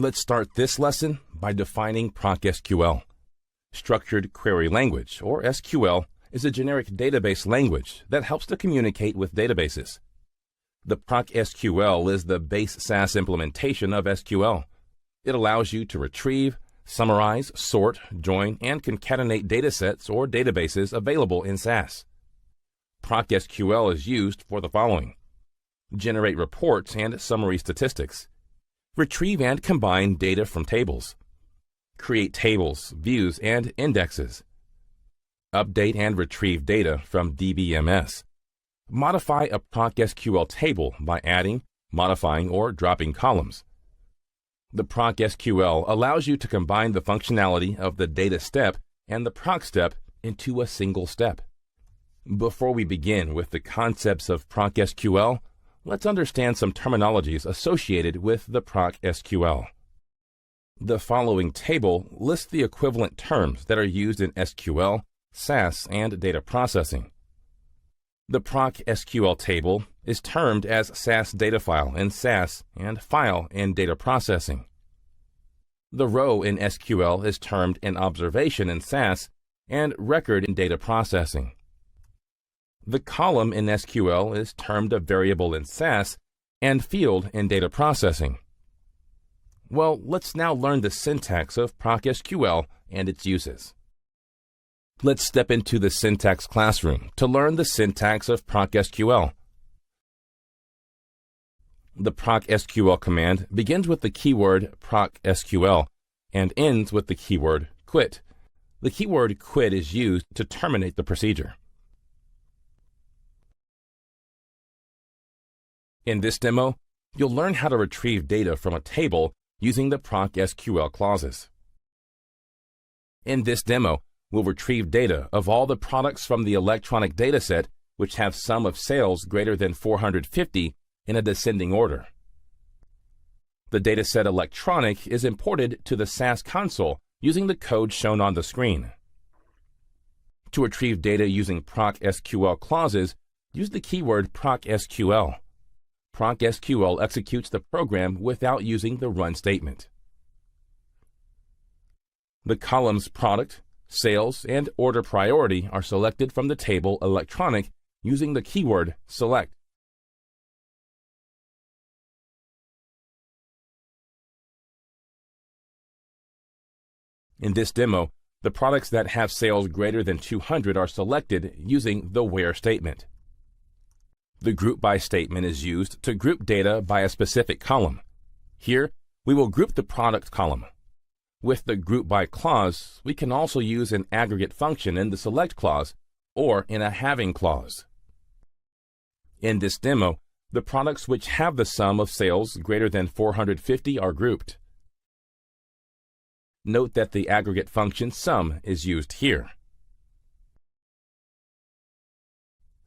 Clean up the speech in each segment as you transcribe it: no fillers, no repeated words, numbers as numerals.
Let's start this lesson by defining PROC SQL. Structured Query Language, or SQL, is a generic database language that helps to communicate with databases. The PROC SQL is the base SAS implementation of SQL. It allows you to retrieve, summarize, sort, join, and concatenate datasets or databases available in SAS. PROC SQL is used for the following: generate reports and summary statistics, retrieve and combine data from tables, create tables, views, and indexes, update and retrieve data from DBMS, modify a PROC SQL table by adding, modifying, or dropping columns. The PROC SQL allows you to combine the functionality of the data step and the PROC step into a single step. Before we begin with the concepts of PROC SQL, let's understand some terminologies associated with the PROC SQL. The following table lists the equivalent terms that are used in SQL, SAS, and data processing. The PROC SQL table is termed as SAS data file in SAS and file in data processing. The row in SQL is termed an observation in SAS and record in data processing. The column in SQL is termed a variable in SAS and field in data processing. Well, let's now learn the syntax of PROC SQL and its uses. Let's step into the syntax classroom to learn the syntax of PROC SQL. The PROC SQL command begins with the keyword PROC SQL and ends with the keyword quit. The keyword quit is used to terminate the procedure. In this demo, you'll learn how to retrieve data from a table using the PROC SQL clauses. In this demo, we'll retrieve data of all the products from the electronic dataset which have sum of sales greater than 450 in a descending order. The dataset electronic is imported to the SAS console using the code shown on the screen. To retrieve data using PROC SQL clauses, use the keyword PROC SQL. PROC SQL executes the program without using the run statement. The columns product, sales, and order priority are selected from the table electronic using the keyword select. In this demo, the products that have sales greater than 200 are selected using the where statement. The group by statement is used to group data by a specific column. Here, we will group the product column. With the group by clause, we can also use an aggregate function in the select clause or in a having clause. In this demo, the products which have the sum of sales greater than 450 are grouped. Note that the aggregate function sum is used here.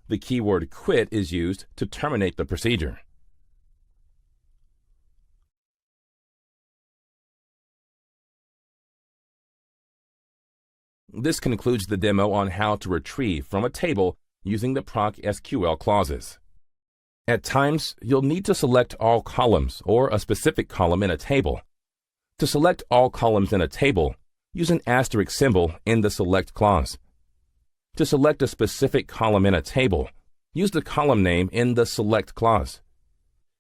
The keyword quit is used to terminate the procedure. This concludes the demo on how to retrieve from a table using the PROC SQL clauses. At times, you'll need to select all columns or a specific column in a table. To select all columns in a table, use an asterisk symbol in the select clause. To select a specific column in a table, use the column name in the select clause.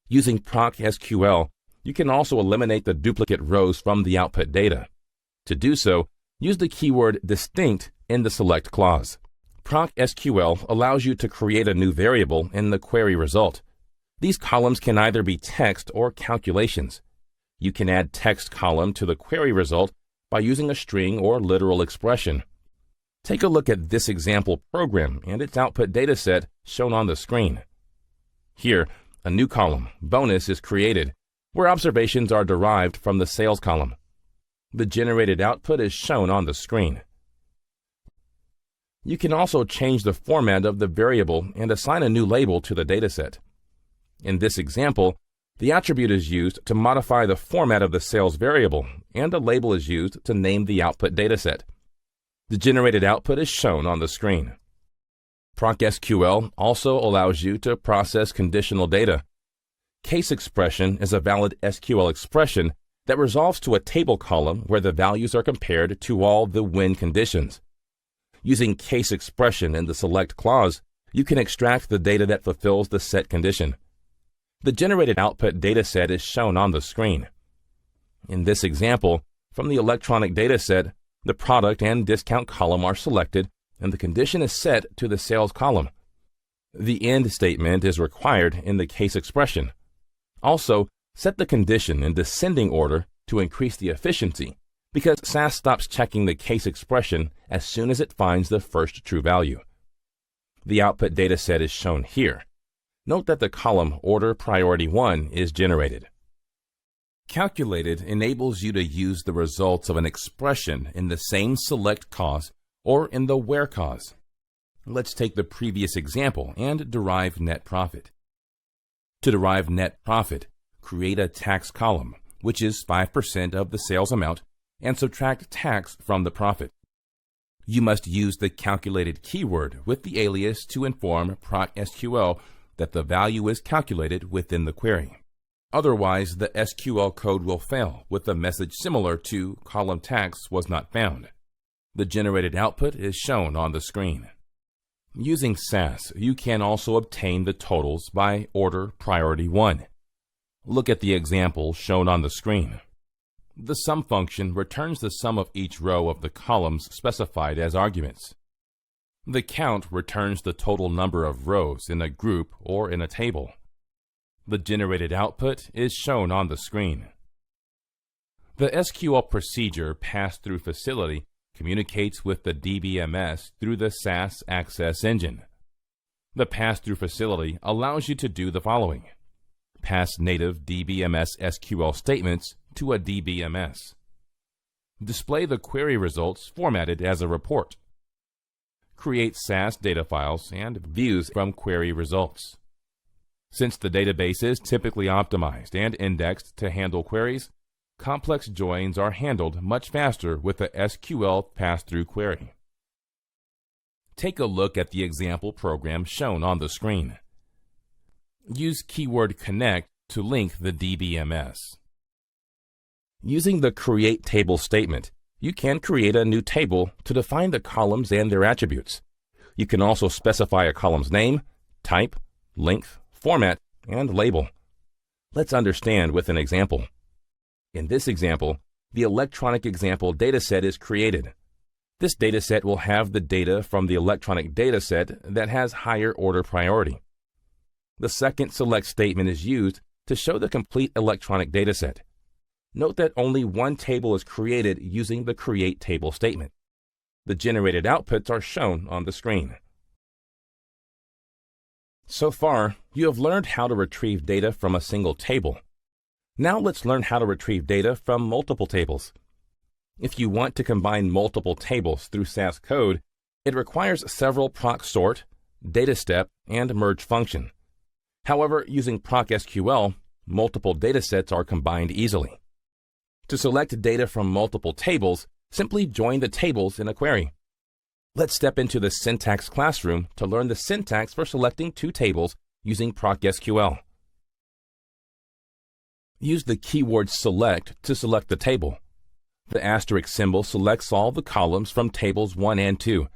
Using PROC SQL, you can also eliminate the duplicate rows from the output data. To do so, use the keyword distinct in the select clause. PROC SQL allows you to create a new variable in the query result. These columns can either be text or calculations. You can add text column to the query result by using a string or literal expression. Take a look at this example program and its output dataset shown on the screen. Here, a new column, bonus, is created, where observations are derived from the sales column. The generated output is shown on the screen. You can also change the format of the variable and assign a new label to the dataset. In this example, the attribute is used to modify the format of the sales variable, and a label is used to name the output dataset. The generated output is shown on the screen. PROC SQL also allows you to process conditional data. Case expression is a valid SQL expression that resolves to a table column where the values are compared to all the when conditions. Using case expression in the select clause, you can extract the data that fulfills the set condition. The generated output dataset is shown on the screen. In this example, from the electronic dataset, the product and discount column are selected and the condition is set to the sales column. The end statement is required in the case expression. Also, set the condition in descending order to increase the efficiency, because SAS stops checking the case expression as soon as it finds the first true value. The output dataset is shown here. Note that the column Order Priority 1 is generated. Calculated enables you to use the results of an expression in the same select clause or in the where clause. Let's take the previous example and derive net profit. To derive net profit, create a tax column, which is 5% of the sales amount, and subtract tax from the profit. You must use the calculated keyword with the alias to inform PROC SQL that the value is calculated within the query. Otherwise, the SQL code will fail with a message similar to column tax was not found. The generated output is shown on the screen. Using SAS, you can also obtain the totals by Order Priority 1. Look at the example shown on the screen. The sum function returns the sum of each row of the columns specified as arguments. The count returns the total number of rows in a group or in a table. The generated output is shown on the screen. The SQL procedure Pass-Through Facility communicates with the DBMS through the SAS Access Engine. The Pass-Through Facility allows you to do the following: pass native DBMS SQL statements to a DBMS. Display the query results formatted as a report. Create SAS data files and views from query results. Since the database is typically optimized and indexed to handle queries, complex joins are handled much faster with the SQL pass-through query. Take a look at the example program shown on the screen. Use keyword connect to link the DBMS. Using the create table statement, you can create a new table to define the columns and their attributes. You can also specify a column's name, type, length, format, and label. Let's understand with an example. In this example, the electronic example dataset is created. This dataset will have the data from the electronic dataset that has higher order priority. The second select statement is used to show the complete electronic dataset. Note that only one table is created using the create table statement. The generated outputs are shown on the screen. So far, you have learned how to retrieve data from a single table. Now let's learn how to retrieve data from multiple tables. If you want to combine multiple tables through SAS code, it requires several PROC sort, data step, and merge function. However, using PROC SQL, multiple datasets are combined easily. To select data from multiple tables, simply join the tables in a query. Let's step into the syntax classroom to learn the syntax for selecting two tables using PROC SQL. Use the keyword select to select the table. The asterisk symbol selects all the columns from tables 1 and 2.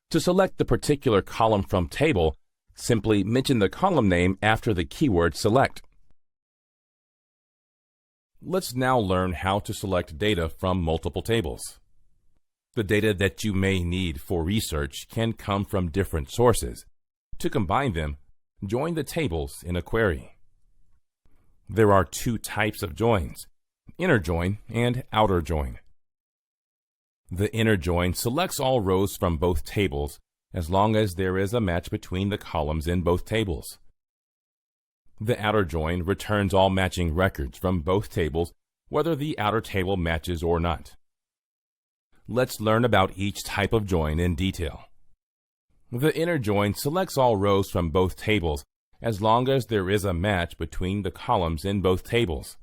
To select the particular column from table, simply mention the column name after the keyword select. Let's now learn how to select data from multiple tables. The data that you may need for research can come from different sources. To combine them, join the tables in a query. There are two types of joins: inner join and outer join. The inner join selects all rows from both tables as long as there is a match between the columns in both tables. The outer join returns all matching records from both tables, whether the outer table matches or not. Let's learn about each type of join in detail. The inner join selects all rows from both tables as long as there is a match between the columns in both tables.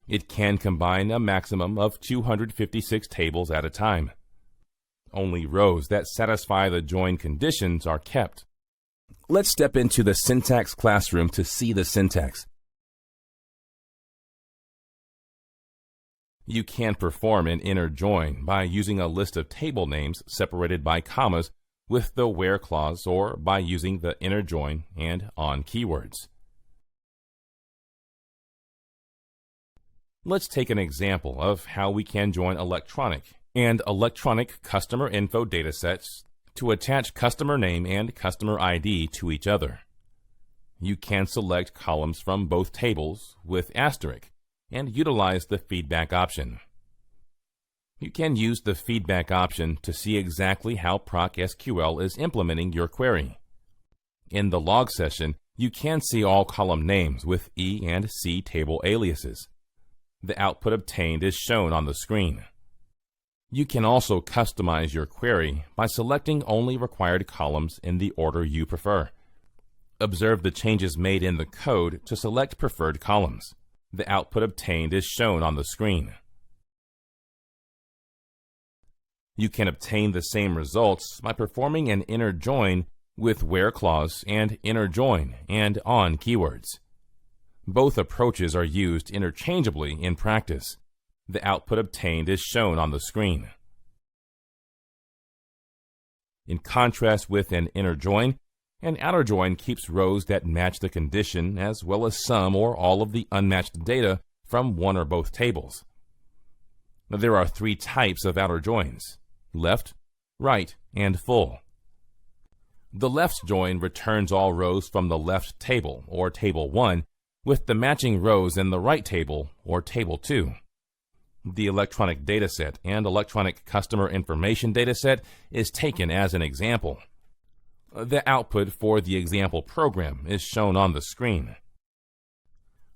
It can combine a maximum of 256 tables at a time. Only rows that satisfy the join conditions are kept. Let's step into the syntax classroom to see the syntax. You can perform an inner join by using a list of table names separated by commas with the where clause or by using the inner join and on keywords. Let's take an example of how we can join electronic and electronic customer info datasets to attach customer name and customer ID to each other. You can select columns from both tables with asterisk and utilize the feedback option. You can use the feedback option to see exactly how PROC SQL is implementing your query. In the log session, you can see all column names with E and C table aliases. The output obtained is shown on the screen. You can also customize your query by selecting only required columns in the order you prefer. Observe the changes made in the code to select preferred columns. The output obtained is shown on the screen. You can obtain the same results by performing an inner join with where clause and inner join and on keywords. Both approaches are used interchangeably in practice. The output obtained is shown on the screen. In contrast with an inner join, an outer join keeps rows that match the condition as well as some or all of the unmatched data from one or both tables. Now, there are three types of outer joins: left, right, and full. The left join returns all rows from the left table or table 1 with the matching rows in the right table or table 2. The electronic dataset and electronic customer information dataset is taken as an example. The output for the example program is shown on the screen.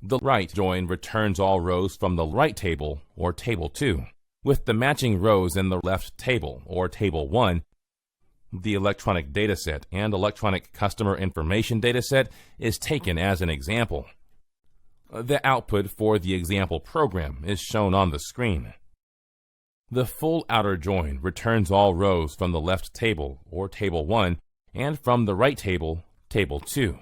The right join returns all rows from the right table or table 2 with the matching rows in the left table or table 1. The electronic dataset and electronic customer information dataset is taken as an example. The output for the example program is shown on the screen. The full outer join returns all rows from the left table or table 1 and from the right table, table 2.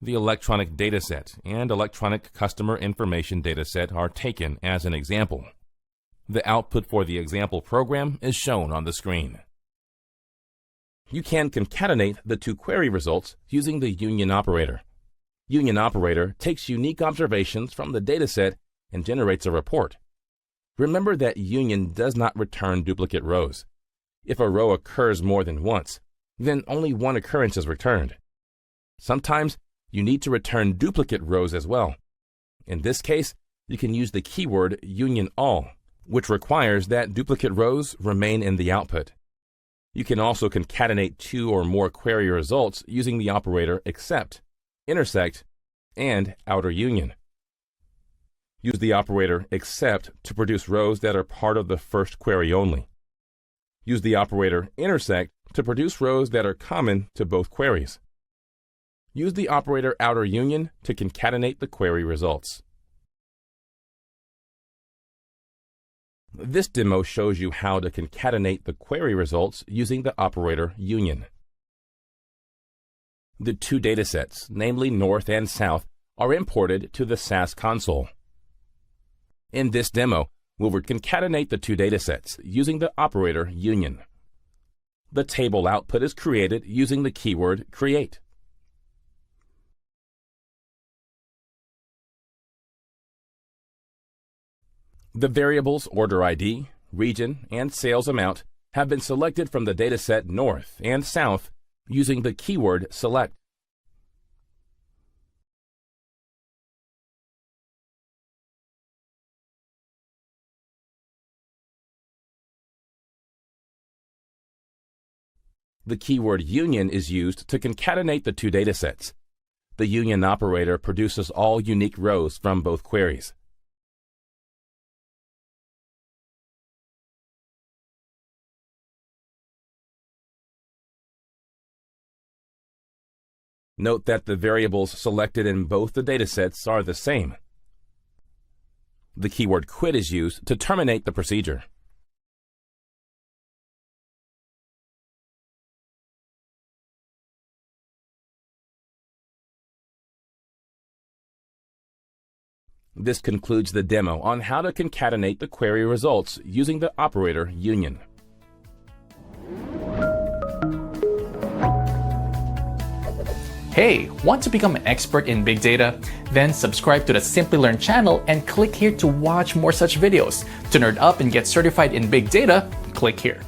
The electronic dataset and electronic customer information dataset are taken as an example. The output for the example program is shown on the screen. You can concatenate the two query results using the union operator. Union operator takes unique observations from the dataset and generates a report. Remember that union does not return duplicate rows. If a row occurs more than once, then only one occurrence is returned. Sometimes you need to return duplicate rows as well. In this case, you can use the keyword union all, which requires that duplicate rows remain in the output. You can also concatenate two or more query results using the operator except, intersect, and outer union. Use the operator except to produce rows that are part of the first query only. Use the operator intersect to produce rows that are common to both queries. Use the operator outer union to concatenate the query results. This demo shows you how to concatenate the query results using the operator union. The two datasets, namely North and South, are imported to the SAS console. In this demo, we'll concatenate the two datasets using the operator union. The table output is created using the keyword create. The variables order ID, region, and sales amount have been selected from the dataset North and South using the keyword select. The keyword union is used to concatenate the two datasets. The union operator produces all unique rows from both queries. Note that the variables selected in both the datasets are the same. The keyword quit is used to terminate the procedure. This concludes the demo on how to concatenate the query results using the operator union. Hey, want to become an expert in big data? Then subscribe to the Simplilearn channel and click here to watch more such videos. To nerd up and get certified in big data, click here.